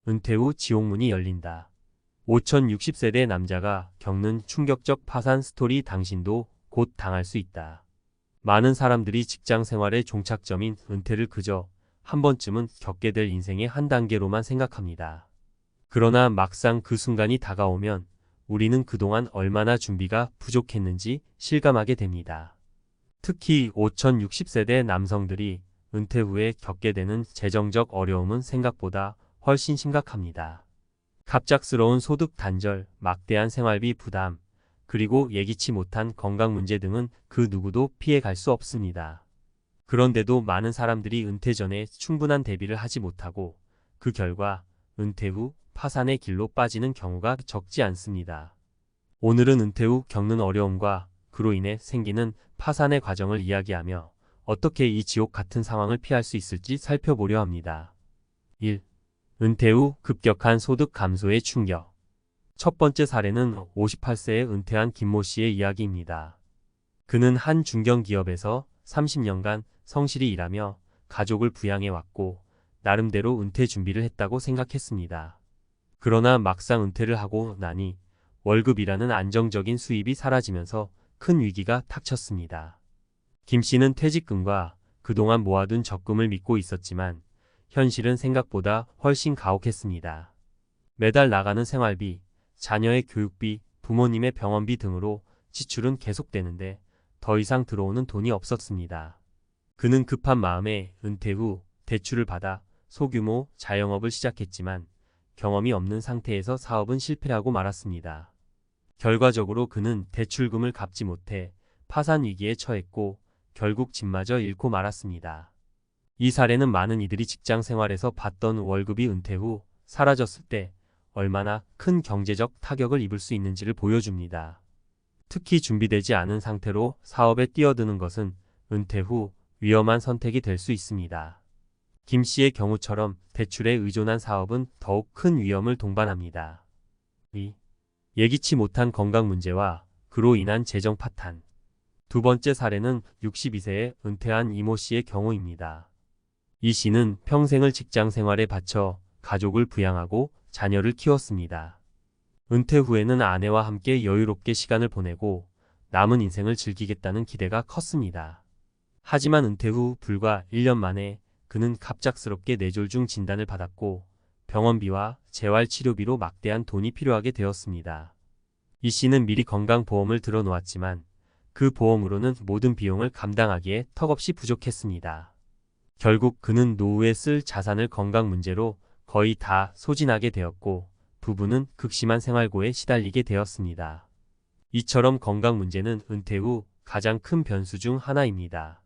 은퇴 후 지옥문이 열린다. 5060세대 남자가 겪는 충격적 파산 스토리. 당신도 곧 당할 수 있다. 많은 사람들이 직장 생활의 종착점인 은퇴를 그저 한 번쯤은 겪게 될 인생의 한 단계로만 생각합니다. 그러나 막상 그 순간이 다가오면 우리는 그동안 얼마나 준비가 부족했는지 실감하게 됩니다. 특히 5060세대 남성들이 은퇴 후에 겪게 되는 재정적 어려움은 생각보다 훨씬 심각합니다. 갑작스러운 소득 단절, 막대한 생활비 부담, 그리고 예기치 못한 건강 문제 등은 그 누구도 피해갈 수 없습니다. 그런데도 많은 사람들이 은퇴 전에 충분한 대비를 하지 못하고 그 결과 은퇴 후 파산의 길로 빠지는 경우가 적지 않습니다. 오늘은 은퇴 후 겪는 어려움과 그로 인해 생기는 파산의 과정을 이야기하며 어떻게 이 지옥 같은 상황을 피할 수 있을지 살펴보려 합니다. 1. 은퇴 후 급격한 소득 감소의 충격. 첫 번째 사례는 58세에 은퇴한 김모 씨의 이야기입니다. 그는 한 중견기업에서 30년간 성실히 일하며 가족을 부양해왔고 나름대로 은퇴 준비를 했다고 생각했습니다. 그러나 막상 은퇴를 하고 나니 월급이라는 안정적인 수입이 사라지면서 큰 위기가 닥쳤습니다. 김 씨는 퇴직금과 그동안 모아둔 적금을 믿고 있었지만 현실은 생각보다 훨씬 가혹했습니다. 매달 나가는 생활비, 자녀의 교육비, 부모님의 병원비 등으로 지출은 계속되는데 더 이상 들어오는 돈이 없었습니다. 그는 급한 마음에 은퇴 후 대출을 받아 소규모 자영업을 시작했지만 경험이 없는 상태에서 사업은 실패하고 말았습니다. 결과적으로 그는 대출금을 갚지 못해 파산 위기에 처했고 결국 집마저 잃고 말았습니다. 이 사례는 많은 이들이 직장 생활에서 받던 월급이 은퇴 후 사라졌을 때 얼마나 큰 경제적 타격을 입을 수 있는지를 보여줍니다. 특히 준비되지 않은 상태로 사업에 뛰어드는 것은 은퇴 후 위험한 선택이 될 수 있습니다. 김 씨의 경우처럼 대출에 의존한 사업은 더욱 큰 위험을 동반합니다. 2. 예기치 못한 건강 문제와 그로 인한 재정 파탄. 두 번째 사례는 62세에 은퇴한 이모 씨의 경우입니다. 이 씨는 평생을 직장 생활에 바쳐 가족을 부양하고 자녀를 키웠습니다. 은퇴 후에는 아내와 함께 여유롭게 시간을 보내고 남은 인생을 즐기겠다는 기대가 컸습니다. 하지만 은퇴 후 불과 1년 만에 그는 갑작스럽게 뇌졸중 진단을 받았고 병원비와 재활치료비로 막대한 돈이 필요하게 되었습니다. 이 씨는 미리 건강보험을 들어놓았지만 그 보험으로는 모든 비용을 감당하기에 턱없이 부족했습니다. 결국 그는 노후에 쓸 자산을 건강 문제로 거의 다 소진하게 되었고 부부는 극심한 생활고에 시달리게 되었습니다. 이처럼 건강 문제는 은퇴 후 가장 큰 변수 중 하나입니다.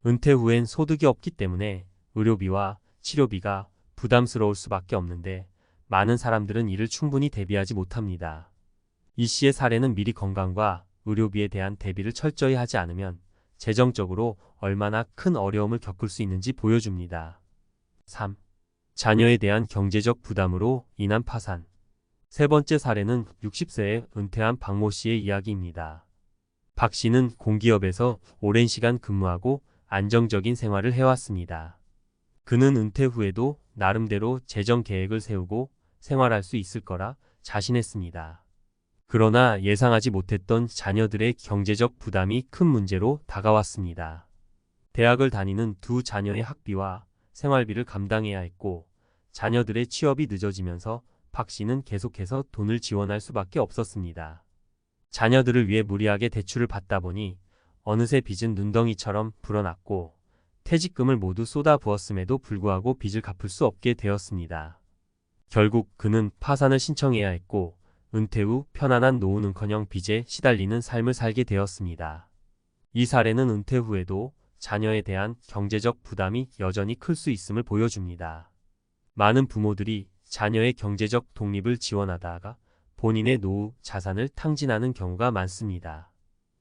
은퇴 후엔 소득이 없기 때문에 의료비와 치료비가 부담스러울 수밖에 없는데 많은 사람들은 이를 충분히 대비하지 못합니다. 이 씨의 사례는 미리 건강과 의료비에 대한 대비를 철저히 하지 않으면 재정적으로 얼마나 큰 어려움을 겪을 수 있는지 보여줍니다. 3. 자녀에 대한 경제적 부담으로 인한 파산. 세 번째 사례는 60세에 은퇴한 박모 씨의 이야기입니다. 박 씨는 공기업에서 오랜 시간 근무하고 안정적인 생활을 해왔습니다. 그는 은퇴 후에도 나름대로 재정 계획을 세우고 생활할 수 있을 거라 자신했습니다. 그러나 예상하지 못했던 자녀들의 경제적 부담이 큰 문제로 다가왔습니다. 대학을 다니는 두 자녀의 학비와 생활비를 감당해야 했고 자녀들의 취업이 늦어지면서 박 씨는 계속해서 돈을 지원할 수밖에 없었습니다. 자녀들을 위해 무리하게 대출을 받다 보니 어느새 빚은 눈덩이처럼 불어났고 퇴직금을 모두 쏟아부었음에도 불구하고 빚을 갚을 수 없게 되었습니다. 결국 그는 파산을 신청해야 했고 은퇴 후 편안한 노후는커녕 빚에 시달리는 삶을 살게 되었습니다. 이 사례는 은퇴 후에도 자녀에 대한 경제적 부담이 여전히 클 수 있음을 보여줍니다. 많은 부모들이 자녀의 경제적 독립을 지원하다가 본인의 노후 자산을 탕진하는 경우가 많습니다.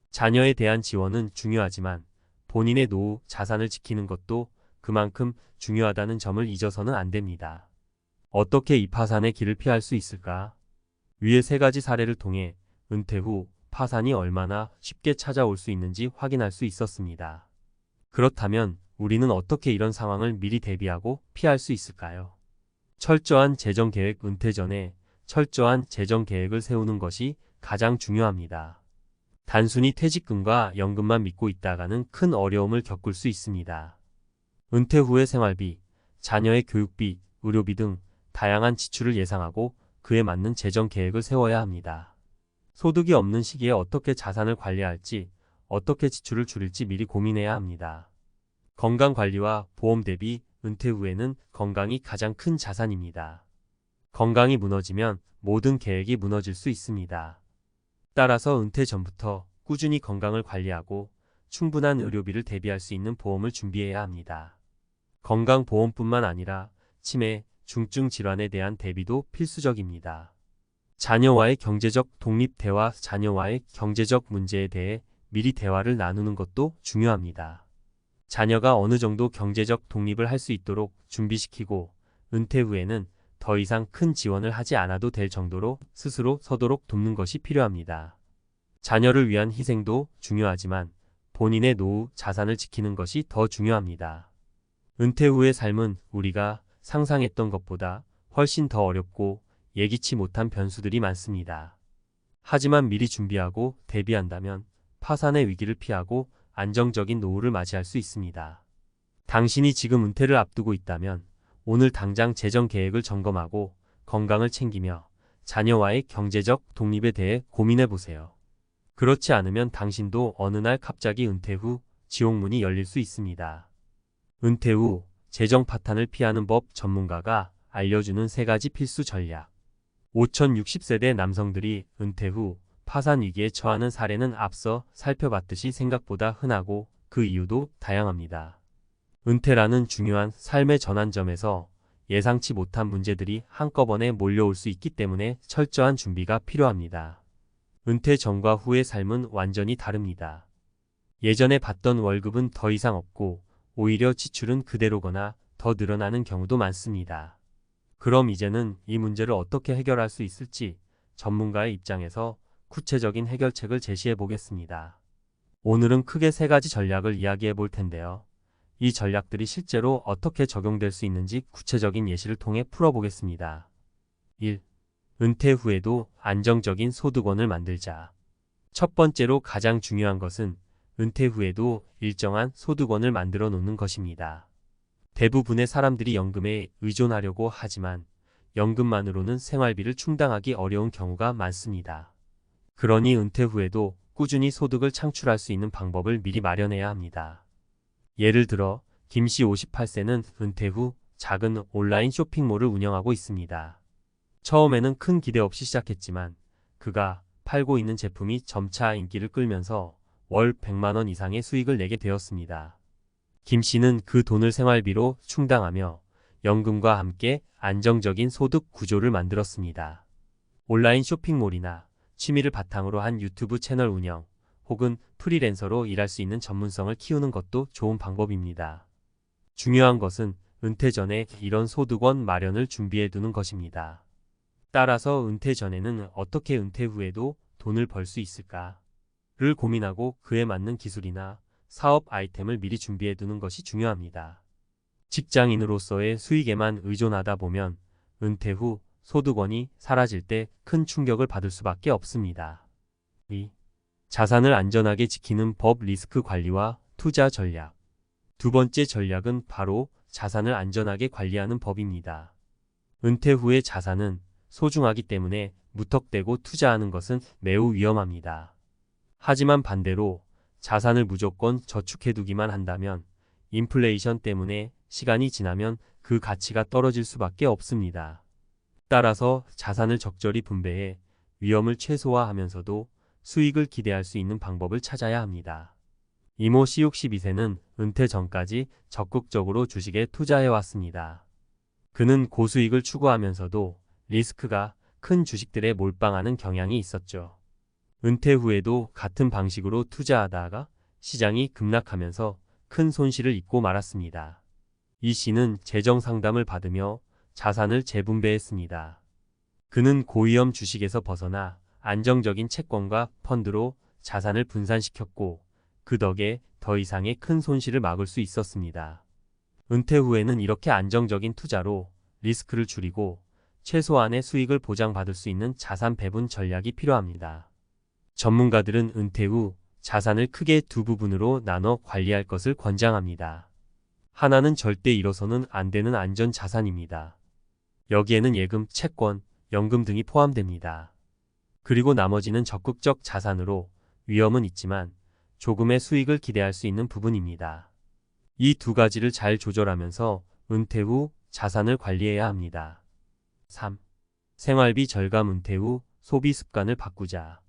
자녀에 대한 지원은 중요하지만 본인의 노후 자산을 지키는 것도 그만큼 중요하다는 점을 잊어서는 안 됩니다. 어떻게 이 파산의 길을 피할 수 있을까? 위의 세 가지 사례를 통해 은퇴 후 파산이 얼마나 쉽게 찾아올 수 있는지 확인할 수 있었습니다. 그렇다면 우리는 어떻게 이런 상황을 미리 대비하고 피할 수 있을까요? 철저한 재정 계획. 은퇴 전에 철저한 재정 계획을 세우는 것이 가장 중요합니다. 단순히 퇴직금과 연금만 믿고 있다가는 큰 어려움을 겪을 수 있습니다. 은퇴 후의 생활비, 자녀의 교육비, 의료비 등 다양한 지출을 예상하고 그에 맞는 재정 계획을 세워야 합니다. 소득이 없는 시기에 어떻게 자산을 관리할지, 어떻게 지출을 줄일지 미리 고민해야 합니다. 건강관리와 보험 대비. 은퇴 후에는 건강이 가장 큰 자산입니다. 건강이 무너지면 모든 계획이 무너질 수 있습니다. 따라서 은퇴 전부터 꾸준히 건강을 관리하고 충분한 의료비를 대비할 수 있는 보험을 준비해야 합니다. 건강보험뿐만 아니라 치매, 중증 질환에 대한 대비도 필수적입니다. 자녀와의 경제적 독립. 대화. 자녀와의 경제적 문제에 대해 미리 대화를 나누는 것도 중요합니다. 자녀가 어느 정도 경제적 독립을 할 수 있도록 준비시키고 은퇴 후에는 더 이상 큰 지원을 하지 않아도 될 정도로 스스로 서도록 돕는 것이 필요합니다. 자녀를 위한 희생도 중요하지만 본인의 노후 자산을 지키는 것이 더 중요합니다. 은퇴 후의 삶은 우리가 상상했던 것보다 훨씬 더 어렵고 예기치 못한 변수들이 많습니다. 하지만 미리 준비하고 대비한다면 파산의 위기를 피하고 안정적인 노후를 맞이할 수 있습니다. 당신이 지금 은퇴를 앞두고 있다면 오늘 당장 재정 계획을 점검하고 건강을 챙기며 자녀와의 경제적 독립에 대해 고민해 보세요. 그렇지 않으면 당신도 어느 날 갑자기 은퇴 후 지옥문이 열릴 수 있습니다. 은퇴 후 재정 파탄을 피하는 법. 전문가가 알려주는 3가지 필수 전략. 5060세대 남성들이 은퇴 후 파산 위기에 처하는 사례는 앞서 살펴봤듯이 생각보다 흔하고 그 이유도 다양합니다. 은퇴라는 중요한 삶의 전환점에서 예상치 못한 문제들이 한꺼번에 몰려올 수 있기 때문에 철저한 준비가 필요합니다. 은퇴 전과 후의 삶은 완전히 다릅니다. 예전에 받던 월급은 더 이상 없고 오히려 지출은 그대로거나 더 늘어나는 경우도 많습니다. 그럼 이제는 이 문제를 어떻게 해결할 수 있을지 전문가의 입장에서 구체적인 해결책을 제시해 보겠습니다. 오늘은 크게 3가지 전략을 이야기해 볼 텐데요. 이 전략들이 실제로 어떻게 적용될 수 있는지 구체적인 예시를 통해 풀어보겠습니다. 1. 은퇴 후에도 안정적인 소득원을 만들자. 첫 번째로 가장 중요한 것은 은퇴 후에도 일정한 소득원을 만들어 놓는 것입니다. 대부분의 사람들이 연금에 의존하려고 하지만 연금만으로는 생활비를 충당하기 어려운 경우가 많습니다. 그러니 은퇴 후에도 꾸준히 소득을 창출할 수 있는 방법을 미리 마련해야 합니다. 예를 들어 김씨 58세는 은퇴 후 작은 온라인 쇼핑몰을 운영하고 있습니다. 처음에는 큰 기대 없이 시작했지만 그가 팔고 있는 제품이 점차 인기를 끌면서 월 100만 원 이상의 수익을 내게 되었습니다. 김씨는 그 돈을 생활비로 충당하며 연금과 함께 안정적인 소득 구조를 만들었습니다. 온라인 쇼핑몰이나 취미를 바탕으로 한 유튜브 채널 운영 혹은 프리랜서로 일할 수 있는 전문성을 키우는 것도 좋은 방법입니다. 중요한 것은 은퇴 전에 이런 소득원 마련을 준비해 두는 것입니다. 따라서 은퇴 전에는 어떻게 은퇴 후에도 돈을 벌 수 있을까를 고민하고 그에 맞는 기술이나 사업 아이템을 미리 준비해 두는 것이 중요합니다. 직장인으로서의 수익에만 의존하다 보면 은퇴 후 소득원이 사라질 때 큰 충격을 받을 수밖에 없습니다. 2. 자산을 안전하게 지키는 법. 리스크 관리와 투자 전략. 두 번째 전략은 바로 자산을 안전하게 관리하는 법입니다. 은퇴 후의 자산은 소중하기 때문에 무턱대고 투자하는 것은 매우 위험합니다. 하지만 반대로 자산을 무조건 저축해두기만 한다면 인플레이션 때문에 시간이 지나면 그 가치가 떨어질 수밖에 없습니다. 따라서 자산을 적절히 분배해 위험을 최소화하면서도 수익을 기대할 수 있는 방법을 찾아야 합니다. 이모 씨 62세는 은퇴 전까지 적극적으로 주식에 투자해왔습니다. 그는 고수익을 추구하면서도 리스크가 큰 주식들에 몰빵하는 경향이 있었죠. 은퇴 후에도 같은 방식으로 투자하다가 시장이 급락하면서 큰 손실을 입고 말았습니다. 이 씨는 재정 상담을 받으며 자산을 재분배했습니다. 그는 고위험 주식에서 벗어나 안정적인 채권과 펀드로 자산을 분산시켰고 그 덕에 더 이상의 큰 손실을 막을 수 있었습니다. 은퇴 후에는 이렇게 안정적인 투자로 리스크를 줄이고 최소한의 수익을 보장받을 수 있는 자산 배분 전략이 필요합니다. 전문가들은 은퇴 후 자산을 크게 두 부분으로 나눠 관리할 것을 권장합니다. 하나는 절대 잃어서는 안 되는 안전 자산입니다. 여기에는 예금, 채권, 연금 등이 포함됩니다. 그리고 나머지는 적극적 자산으로 위험은 있지만 조금의 수익을 기대할 수 있는 부분입니다. 이 두 가지를 잘 조절하면서 은퇴 후 자산을 관리해야 합니다. 3. 생활비 절감. 은퇴 후 소비 습관을 바꾸자.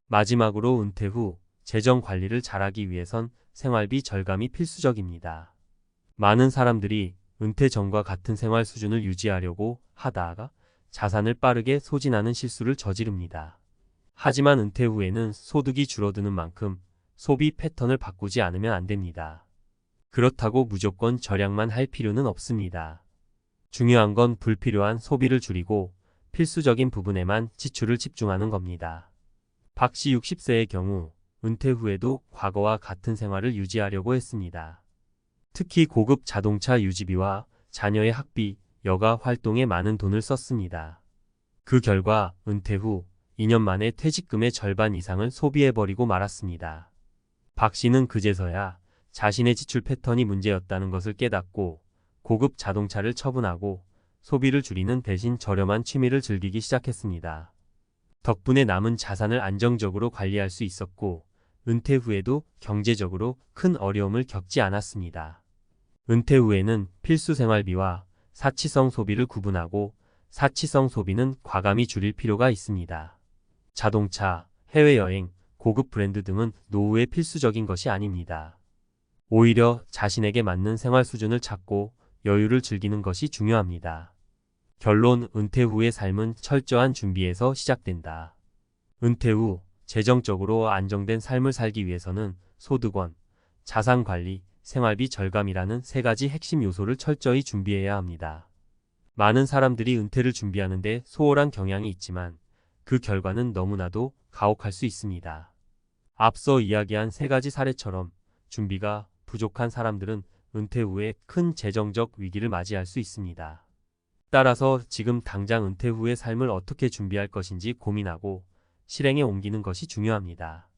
마지막으로 은퇴 후 재정 관리를 잘하기 위해선 생활비 절감이 필수적입니다. 많은 사람들이 은퇴 전과 같은 생활 수준을 유지하려고 하다가 자산을 빠르게 소진하는 실수를 저지릅니다. 하지만 은퇴 후에는 소득이 줄어드는 만큼 소비 패턴을 바꾸지 않으면 안 됩니다. 그렇다고 무조건 절약만 할 필요는 없습니다. 중요한 건 불필요한 소비를 줄이고 필수적인 부분에만 지출을 집중하는 겁니다. 박 씨 60세의 경우 은퇴 후에도 과거와 같은 생활을 유지하려고 했습니다. 특히 고급 자동차 유지비와 자녀의 학비, 여가 활동에 많은 돈을 썼습니다. 그 결과 은퇴 후 2년 만에 퇴직금의 절반 이상을 소비해버리고 말았습니다. 박 씨는 그제서야 자신의 지출 패턴이 문제였다는 것을 깨닫고 고급 자동차를 처분하고 소비를 줄이는 대신 저렴한 취미를 즐기기 시작했습니다. 덕분에 남은 자산을 안정적으로 관리할 수 있었고 은퇴 후에도 경제적으로 큰 어려움을 겪지 않았습니다. 은퇴 후에는 필수 생활비와 사치성 소비를 구분하고 사치성 소비는 과감히 줄일 필요가 있습니다. 자동차, 해외여행, 고급 브랜드 등은 노후에 필수적인 것이 아닙니다. 오히려 자신에게 맞는 생활 수준을 찾고 여유를 즐기는 것이 중요합니다. 결론, 은퇴 후의 삶은 철저한 준비에서 시작된다. 은퇴 후 재정적으로 안정된 삶을 살기 위해서는 소득원, 자산관리, 생활비 절감이라는 세 가지 핵심 요소를 철저히 준비해야 합니다. 많은 사람들이 은퇴를 준비하는데 소홀한 경향이 있지만 그 결과는 너무나도 가혹할 수 있습니다. 앞서 이야기한 세 가지 사례처럼 준비가 부족한 사람들은 은퇴 후에 큰 재정적 위기를 맞이할 수 있습니다. 따라서 지금 당장 은퇴 후의 삶을 어떻게 준비할 것인지 고민하고 실행에 옮기는 것이 중요합니다.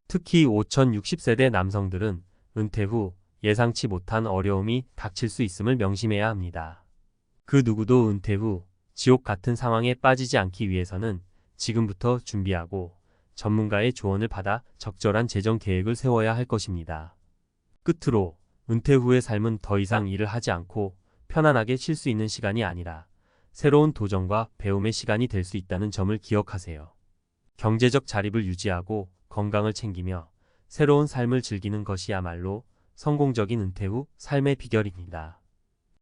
특히 5060세대 남성들은 은퇴 후 예상치 못한 어려움이 닥칠 수 있음을 명심해야 합니다. 그 누구도 은퇴 후 지옥 같은 상황에 빠지지 않기 위해서는 지금부터 준비하고 전문가의 조언을 받아 적절한 재정 계획을 세워야 할 것입니다. 끝으로 은퇴 후의 삶은 더 이상 일을 하지 않고 편안하게 쉴 수 있는 시간이 아니라 새로운 도전과 배움의 시간이 될 수 있다는 점을 기억하세요. 경제적 자립을 유지하고 건강을 챙기며 새로운 삶을 즐기는 것이야말로 성공적인 은퇴 후 삶의 비결입니다.